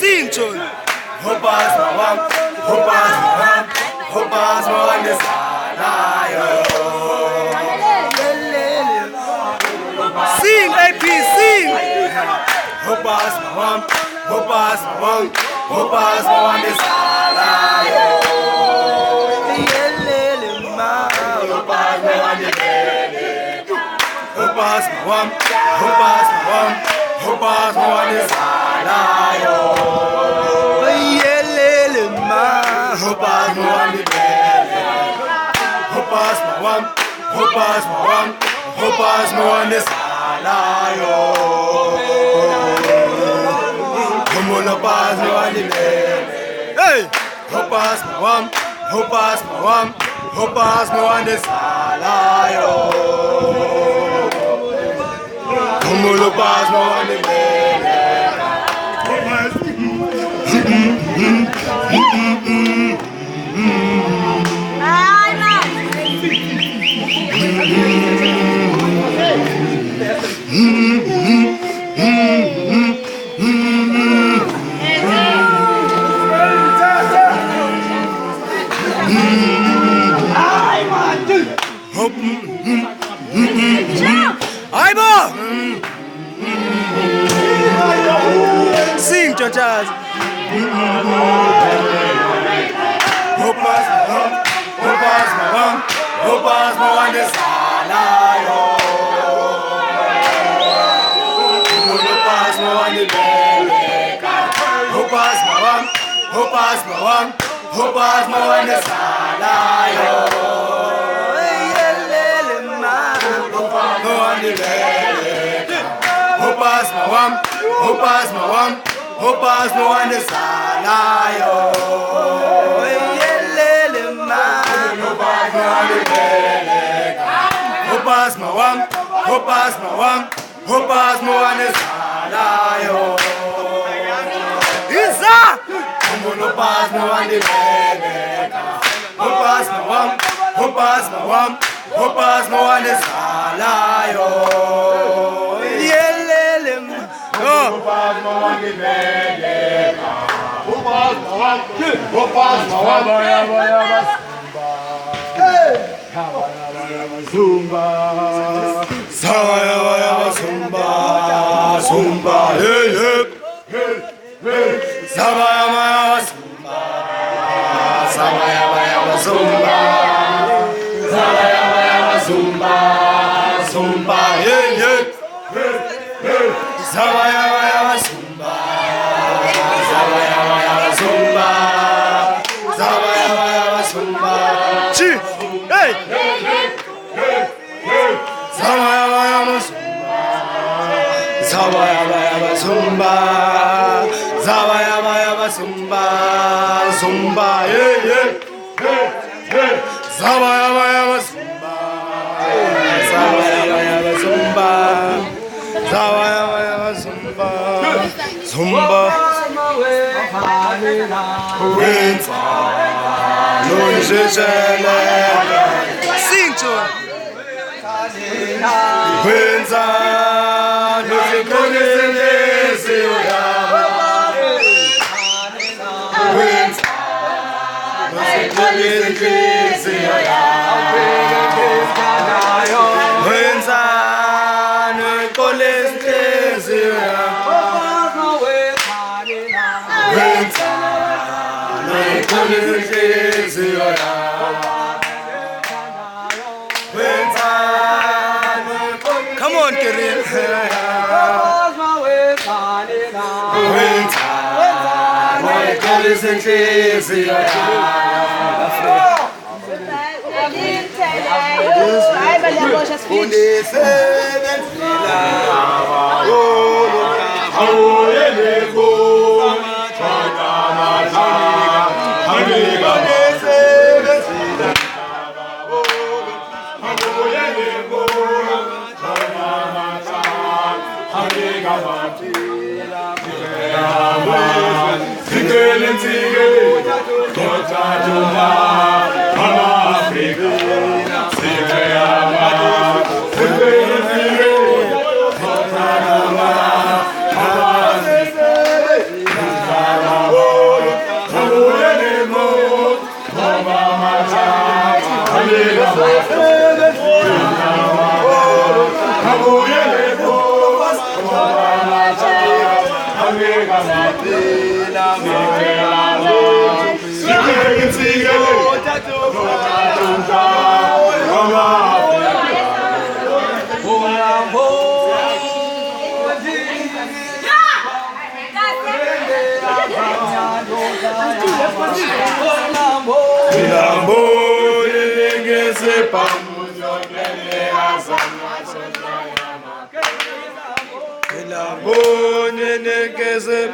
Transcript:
Sing, John. Sing, AP, sing. Hopas mawam, hopas mawam, hopas mawam desalayo. Hopas mawam desalayo. Hopas mawam, hopas mawam, hopas mawam desalayo. Hopas mawam desalayo. Hopas mawam, hopas mawam, hopas mawam desalayo. Hey! Hopas mawam, hopas mawam, hopas mawam desalayo. Hopas mawam Sing, Jazz. Hopas mawam, hopas mawam desalayo. Hopas mawam hopas mawam, hopas mawam, hopas mawam desalayo. Hopas mawam, hopas mawam, hopas mawam desalayo. Hopas mawam, hopas mawam, hopas mawam desalayo. Isa! Hopas mawam hopas mawam, hopas mawam, hopas mawam desalayo. Hopas mawam hopas mawam, Zumba, Sabaya Zumba, Zumba, hey hey, Sabaya Zumba, Sabaya Zumba, Sabaya Zumba, Zumba, hey hey, Sabaya Zumba, Sabaya Zumba, Sabaya Zumba, chi, hey. Zabaya Zumba, Zabaya Zumba, Zumba, yeah, yeah, hey, hey, Zabaya Zumba, Zabaya Zumba, Zabaya Zumba, Zumba, Winza, sing to Winza. Come on, Kirin. Afrika matila Sikele nzige Kotatuma Mama Afrika Sikele nzige Kotatuma Mama Afrika La bonne que se